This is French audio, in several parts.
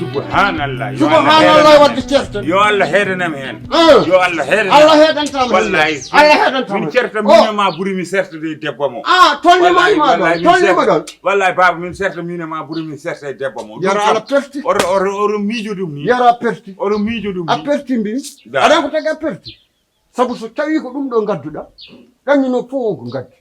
Subhanallah. Subhanallah wadde certa. Yo Allah hedanam hen. Yo Allah hedanam. Allah hedantam. Wallahi. Allah hedantam. Min certa minema buri mi certa de debbo mo. Tolni ma don. Wallahi baba min certa minema buri mi certa de debbo mo. Yara ala perti. Oro mijo dum ni. Yara perti. Oro mijo dum ni. A perti mbi. Ada ko taga perti. Sabu so tawi ko dum do gadduda. Kanni no fo ko gaddi.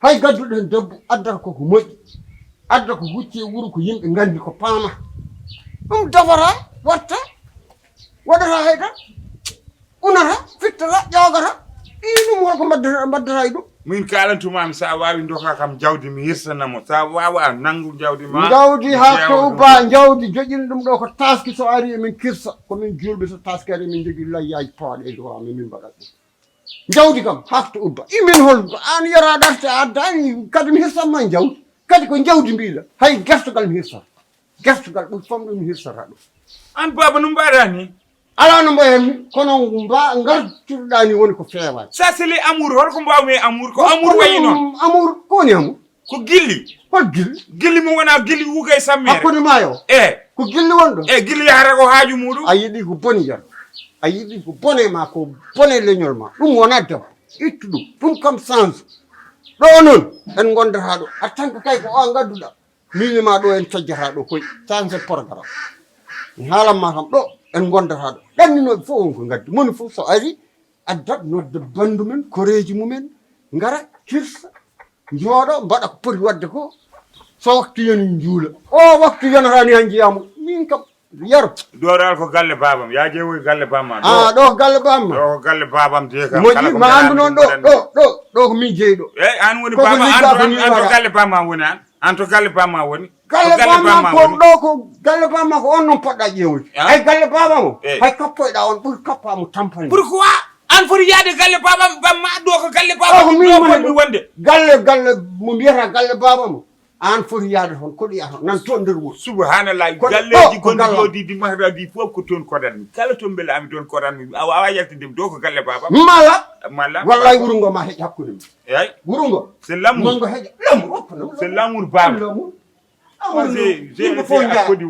Hay gaddude debbo addata ko moƴƴi. Adda ko hucci wuro ko yimbe gandi ko paama. Dum dafara watta wadata hayda unata fittata ƴogata ɗum holko mbaddata ɗum min kalantumami sa wawi doka kam jawdi mi hirsanamo sa wawa nangu jawdi ma jawdi ha towba jawdi joƴin ɗum ɗo ko taski so ari emin kirsa komin julɓe so taski ari emin jogui layyaji pawɗe e dowami min mbaɗat ɗum jawdi kam hakto ubba imin holko an yara ɗarte a addani kadi mi hirsanma jawdi kadi ko jawdi mbiɗa hay gertogal mi hirsata gertogal ɗum fam ɗum hirsata ɗum an baba no mbaɗa ni ala no mbayanmi kono gartirɗa ni woni ko feewani ça c'est les amour holko mbawmi amour ko amour wayi noon amour ko woni amour ko gilli hol gilli gilli mo wona gilli wuga e sammere hakkude ma yo ko gilli wonɗo gilli yahata ko haaju muɗum a yiɗi ko boni jar a yiɗi ko bone ma ko bone leñol ma ɗum wona debbo ittu ɗum kam change ɗo noon en gondata ɗo a tan que kay ko o gadduɗa minima ɗo en tojjata ɗo koye change programme haalanma kam ɗo en gondata ɗo ɗanninoɓe fof on ko gaddi moni fof so ari addat nodde bandu men koreji mumen ngara hirsa jooɗo mbaɗa ko poti wadde ko so waktu yoni juula o waktu yonatani han jeyamo min kam yaro doral ko galle babam ya jeewoy galle bamma ɗo galle bamma ɗo ko galle babam de kam moƴƴi ma andu noon ɗo ko min jeeyi ɗo an woni baba an to galle bamma woni an to galle bamma woni galle bamma ko ɗo ko galle bamma ko on noon poɗɗa ƴeewude hay galle baba mo hay kappoyɗa on ɓuuri kappamo tampani pourquoi an foti yaade galle babam bamma ɗo ko galle baba ɗo foti wonde galle mo mbiyata galle baba mo an foti yaade toon koɗo yiyata nan toon nder wuro subhanallah galleji gonɗi ɗo ɗi mahra ɗi fof ko toon kodanmi kala toon beele ami toon kodanmi a wawa yaltidemi ɗo ko galle baba mala wallay wuro ngo ma heeƴa hakkude mi eyyi wuro ngo c'est l'amour ngo heeƴa l'amour c'est l'amour baba moi j'ai accordé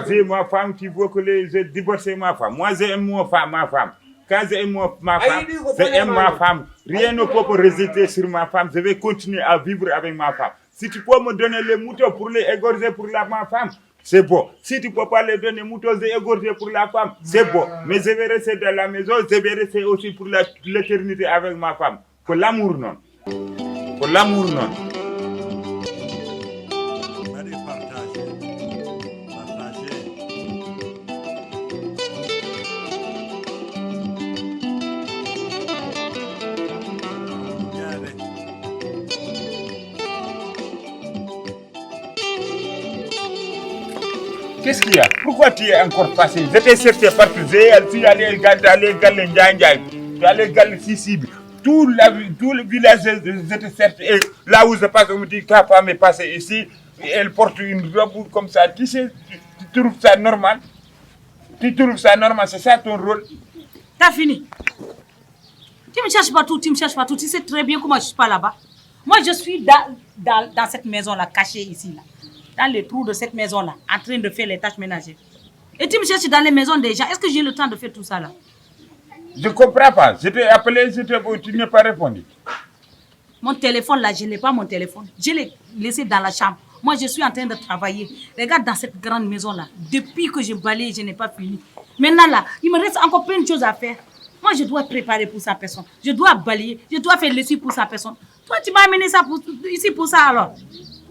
j'ai ma femme tu vois que j'ai divorcé ma femme moi j'aime ma femme quand j'aime ma femme j'aime ma femme rien ne peut résister sur ma femme je vais continuer à vivre avec ma femme si tu peux me donner les moutons pour les égorger pour ma femme c'est bon. Si tu peux pas les donner moutons et égorger pour la femme, c'est bon. Mais je vais rester dans la maison, je vais rester aussi pour l'éternité avec ma femme. Pour l'amour, non. Pour l'amour, non. Qu'est-ce qu'il y a? Pourquoi tu es encore passé? J'étais cherché partout. Tu allais Galle, tu allais Galle Sissi. Tout le village, j'étais cherché. Et là où je passe, on me dit que ta femme est passée ici. Elle porte une robe comme ça. Tu sais, tu trouves ça normal? Tu trouves ça normal? C'est ça ton rôle? T'as fini. Tu me cherches partout, tu sais très bien comment je suis pas là-bas. Moi, je suis dans cette maison-là, cachée ici, là. Dans les trous de cette maison-là, en train de faire les tâches ménagères. Et tu me cherches dans les maisons des gens. Est-ce que j'ai le temps de faire tout ça là? Je ne comprends pas. Je t'ai appelé, tu n'as pas répondu. Mon téléphone là, je n'ai pas mon téléphone. Je l'ai laissé dans la chambre. Moi, je suis en train de travailler. Regarde dans cette grande maison là. Depuis que je balaye, je n'ai pas fini. Maintenant là, il me reste encore plein de choses à faire. Moi, je dois préparer pour sa personne. Je dois balayer. Je dois faire lessive pour sa personne. Toi, tu m'as amené ça ici pour ça alors.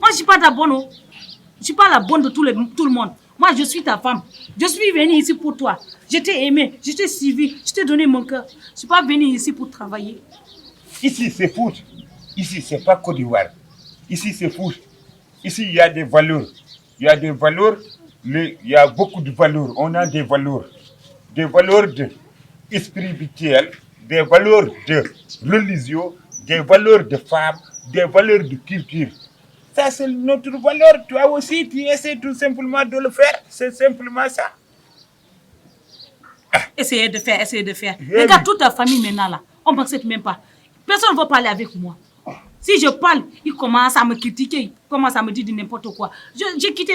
Moi, je ne suis pas ta bonne. Oh. Je ne suis pas la bonne de tout le monde. Moi, je suis ta femme. Je suis venue ici pour toi. Je t'ai aimé. Je t'ai suivi. Je t'ai donné mon cœur. Je ne suis pas venue ici pour travailler. Ici, c'est foot. Ici, c'est pas Côte d'Ivoire. Ici, c'est foot. Ici, il y a des valeurs. Il y a des valeurs. Il y a beaucoup de valeurs. On a des valeurs. Des valeurs de spirituelles, des valeurs de religion, des valeurs de femmes, des valeurs de culture. Ça, c'est notre valeur. Toi aussi, tu essaies tout simplement de le faire. C'est simplement ça. Essayez de faire. Regarde toute ta famille maintenant là. On ne m'accepte même pas. Personne ne va parler avec moi. Si je parle, il commence à me critiquer, il commence à me dire de n'importe quoi. J'ai quitté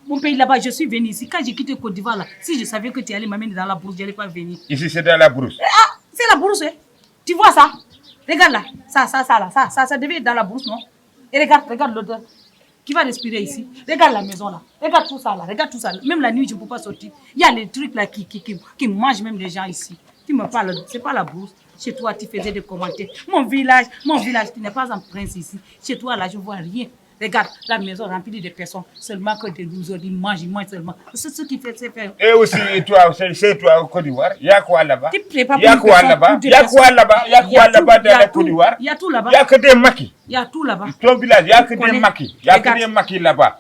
mon pays là-bas, je suis venu ici. Quand j'ai quitté Côte d'Ivoire là, si je savais que tu allais m'amener dans la brousse, je n'allais pas venir. Ici, c'est dans la brousse. Ah, c'est la brousse, hein. Tu vois ça? Regarde là, ça devait être dans la brousse, non? Et regarde l'odeur. Qui va respirer ici? Regarde la maison là. Regarde tout ça là. Même la nuit, je ne peux pas sortir. Il y a les trucs là qui mangent même les gens ici. Tu me parles, c'est pas la brousse. Chez toi, tu faisais des commentaires. Mon village, tu n'es pas un prince ici. Chez toi, là, je ne vois rien. Regarde, la maison remplie de personnes. Seulement que des losers, ils mangent seulement. C'est ce qui fait, c'est faire. Et aussi, toi, chez toi, au Côte d'Ivoire, il y a quoi là-bas? Il y a quoi là-bas? Il y a quoi là-bas dans la Côte d'Ivoire? Il y a tout là-bas. Il n'y a que des maquis. Il y a tout là-bas. Ton village, il n'y a que des maquis. Il n'y a que des maquis là-bas.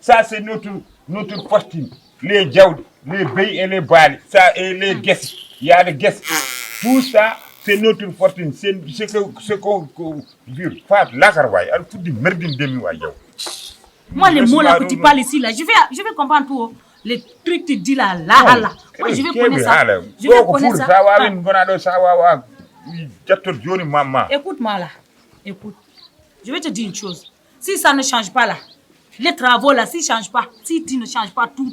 Ça, c'est notre fortune. Les djaoud, les bey et les bali. Ça, et les guests. Il y a des guests. Tout ça, c'est notre fortune. C'est ce qu'on vit. Moi, les mots là que tu parles ici, là, je vais comprendre tout. Les trucs que tu dis là. Moi, je vais connaître ça. Je vais connaître ça. Écoute-moi là. Écoute. Je vais te dire une chose. Si ça ne change pas là, les travaux là, s'ils ne changent pas, si tu ne changes pas tout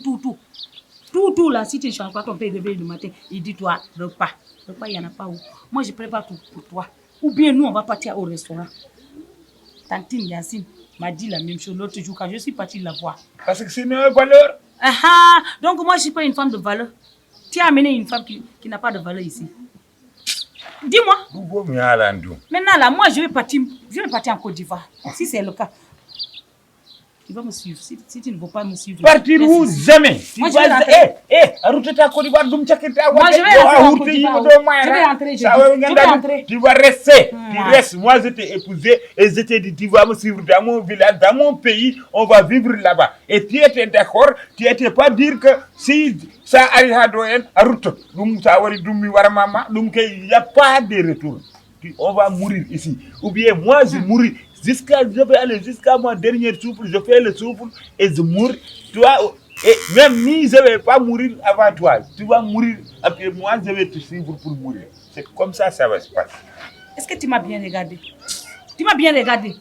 là, si tu ne changes pas ton père réveille le matin, il dit toi, repas, il n'y en a pas où. Moi, je prépare tout pour toi. Ou bien nous, on va partir au restaurant. Tantine Yacine m'a dit la même chose l'autre jour quand je suis partie la voir. Parce que c'est une valeur. Donc moi, je ne suis pas une femme de valeur. Tu as amené une femme qui n'a pas de valeur ici. Dis-moi. Maintenant là, moi, je vais partir en Côte d'Ivoire. Si c'est le cas. Tu vas me suivre. Si tu ne veux pas me suivre. Partir où jamais. Moi, je vais rentrer. Moi, je vais rentrer. Tu vas rester. Tu restes. Moi, je t'ai épousé et je t'ai dit, tu vas me suivre dans mon village, dans mon pays. On va vivre là-bas. Et tu étais d'accord. Tu n'étais pas dire que si ça arrive à Doyen, il n'y a pas de retour. On va mourir ici. Ou bien moi, je mourir. Je vais aller jusqu'à mon dernier souffle, je fais le souffle et je mourrai. Toi, et même si je ne vais pas mourir avant toi, tu vas mourir après moi, je vais te suivre pour mourir. C'est comme ça va se passer. Est-ce que tu m'as bien regardé? Tu m'as bien regardé?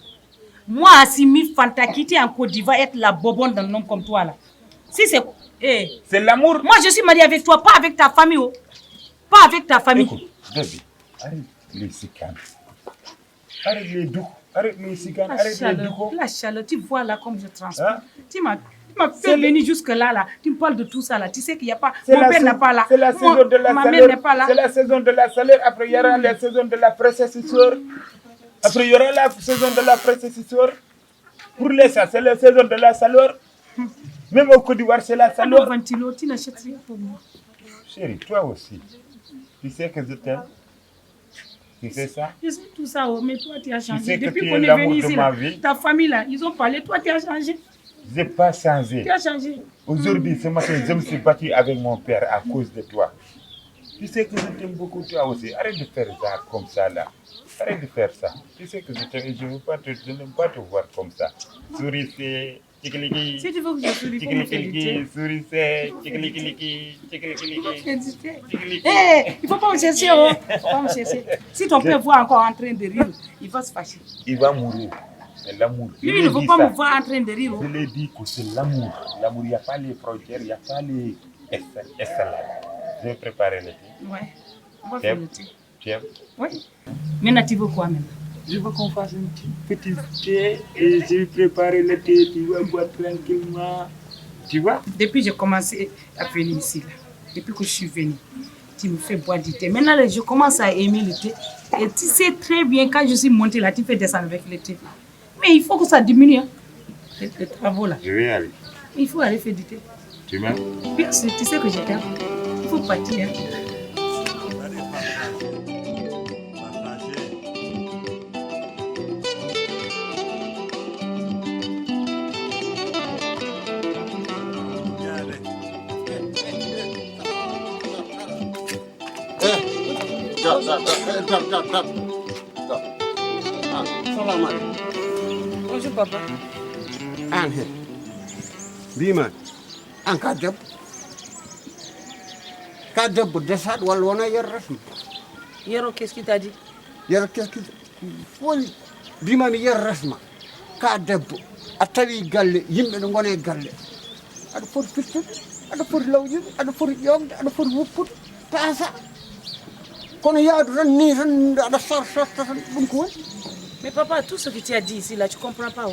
Moi, Assimi Fanta, quitter en Côte d'Ivoire, être la bobonne d'un homme comme toi là. Si c'est... c'est l'amour. Moi, je suis mariée avec toi, pas avec ta famille. Oh. Pas avec ta famille. Écoute, bébé, arrête les sicanes. Arrête les doux. Arrête les ciganes, arrête les ducos. La chaleur, tu vois là comme je transpire. Tu m'as fait venir jusque là. Tu me parles de tout ça là. Tu sais qu'il n'y a pas. Mon père n'est pas là. C'est la saison de la ma mère n'est pas là. C'est la saison de la salaire. Après, il y aura la saison de la précesseur. Après, il y aura la saison de la précesseur. Pour les ça, c'est la saison de la salaire. Même au Côte d'Ivoire, c'est la salaire. Ventilo, tu n'achètes rien pour moi. Chérie, toi aussi. Tu sais que je t'aime. Tu sais ça? Je sais tout ça, mais toi, tu as changé. Tu sais depuis que qu'on est venu ici, là, ta famille, là, ils ont parlé. Toi, tu as changé. Je n'ai pas changé. Tu as changé. Aujourd'hui, ce matin, je me suis battu avec mon père à cause de toi. Tu sais que je t'aime beaucoup, toi aussi. Arrête de faire ça comme ça, là. Arrête de faire ça. Tu sais que je t'aime, je n'aime pas te voir comme ça. Sourissez. Si tu veux que je souris, il faut me féliciter. Il ne faut pas me chercher, oh. Faut pas me chercher. Si ton père voit encore en train de rire, il va se fâcher. Il va mourir. C'est l'amour. Lui, il ne faut pas me voir en train de rire. Je l'ai dit que c'est l'amour. L'amour, il n'y a pas les frontières, il n'y a pas les escalades. Je vais préparer le thé. Ouais. On va faire le thé. Tu aimes? Oui. Maintenant, tu veux quoi même? Je veux qu'on fasse un petit thé et je vais préparer le thé, tu vas boire tranquillement. Tu vois? Depuis que j'ai commencé à venir ici, là, depuis que je suis venue. Tu me fais boire du thé. Maintenant, je commence à aimer le thé. Et tu sais très bien, quand je suis montée là, tu fais descendre avec le thé. Mais il faut que ça diminue, hein, les travaux là. Je vais y aller. Il faut aller faire du thé. Tu m'aimes? Bien sûr, tu sais que je t'aime. Il faut partir. Hein. Salam alaikum. Bonjour, papa. Angel. Biman. An kadab. Kadab desad wal wana yer rasmi. Yero, qu'est-ce qu'il t'a dit? Yer qu'est-ce que foli. Biman yer rasma. Kadab. Atawi galle yimbe do ngone galle. Ada for fitu, ada for lawji, ada for yom, ada for wuput. Tasa. Kono yaadu ran ni ran ada sar dum ko. Mais papa, tout ce que tu as dit ici, là, tu comprends pas.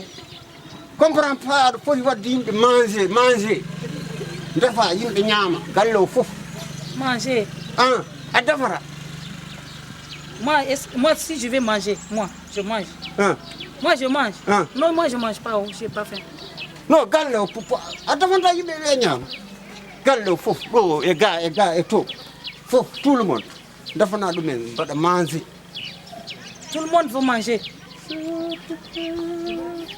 Comprends pas, il faut manger. Dafa yimbe nyama, gallo fof. Manger. Ah, adafara. Moi, si je vais manger, je mange. Ah. Moi, je mange. Ah. Non, moi, je mange pas, j'ai pas faim. No, gallo popo. Adafara yimbe nyama. Gallo fof, go e to. Fof tout le monde. Dafa na dumen bada manger. Tout le monde veut manger.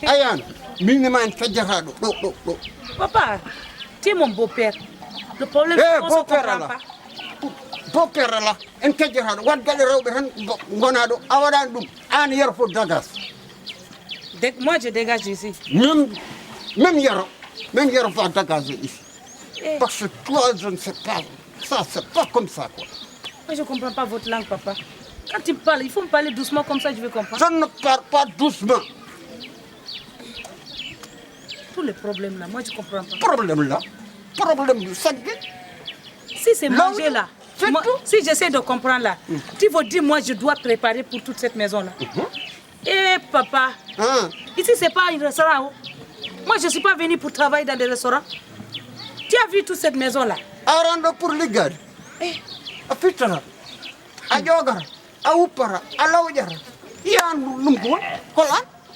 Ayan, minimum fajjarado. Do. Papa, tu es mon beau-père. Le problème, c'est qu'on se comprend pas. Beau-père là, en fajjarado. Wat galle rewbe tan gonado awadan dum an yer fo dagas. Moi, je dégage ici. Même yer fo dagas ici. Parce que toi, je ne sais pas. Ça, c'est pas comme ça, quoi. Moi, je comprends pas votre langue, papa. Quand tu me parles, il faut me parler doucement, comme ça je vais comprendre. Je ne parle pas doucement. Tous les problèmes là, moi je comprends pas. Problème, ça Si c'est manger là, moi, si j'essaie de comprendre là, tu veux dire moi je dois préparer pour toute cette maison là. Eh papa, ici c'est pas un restaurant. Moi je suis pas venu pour travailler dans des restaurants. Tu as vu toute cette maison là? Arando pour les gars. Afitara, Ajogara, Aoupara, Alaoudjara.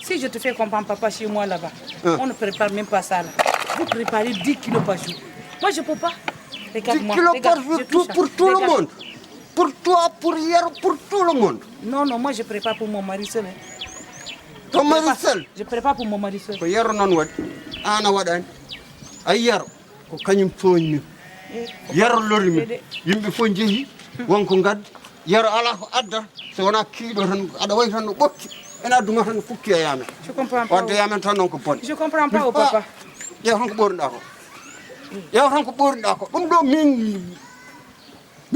Si je te fais comprendre, papa, chez moi là-bas, on ne prépare même pas ça là. Vous préparez 10 kilos par jour. Moi, je ne peux pas. Regarde-moi. 10 kilos par jour pour tout le monde. Pour toi, pour hier, pour tout le monde. Non, moi, je prépare pour mon mari seul. Ton mari seul? Je prépare pour mon mari seul. Hier, non, Ana Wadan. Hier, au Kanyum Foni. Hier, l'orime. Yimbe Fonji, Wankongad. Hier, Allah Adda. C'est on a qui ada way tan bokki ena duma tan fukki yame. Je comprends pas. Wadde yame tan non ko pon. Je comprends pas, papa. Yow tan ko bornda ko. Dum do mi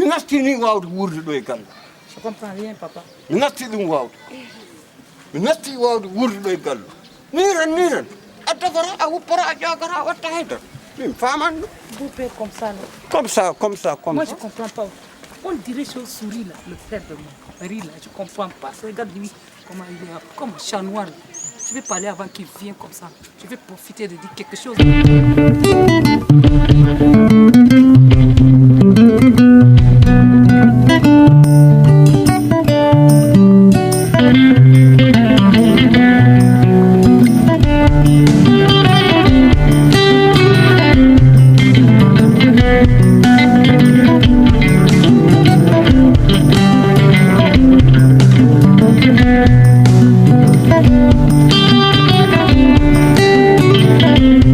nasti ni wawde wurde do e gal. Je comprends rien, papa. Mi nasti dum wawde. Mi nasti wawde wurde do e gal. Niran. Adagara a wupara a jagara watta hayda. Min faman vous faites comme ça. Comme ça. Moi je comprends pas. On dirait que je souris là, le frère de mon mari là, je comprends pas. Regarde lui, comment il est, comme un chat noir. Je vais parler avant qu'il vienne comme ça. Je vais profiter de dire quelque chose.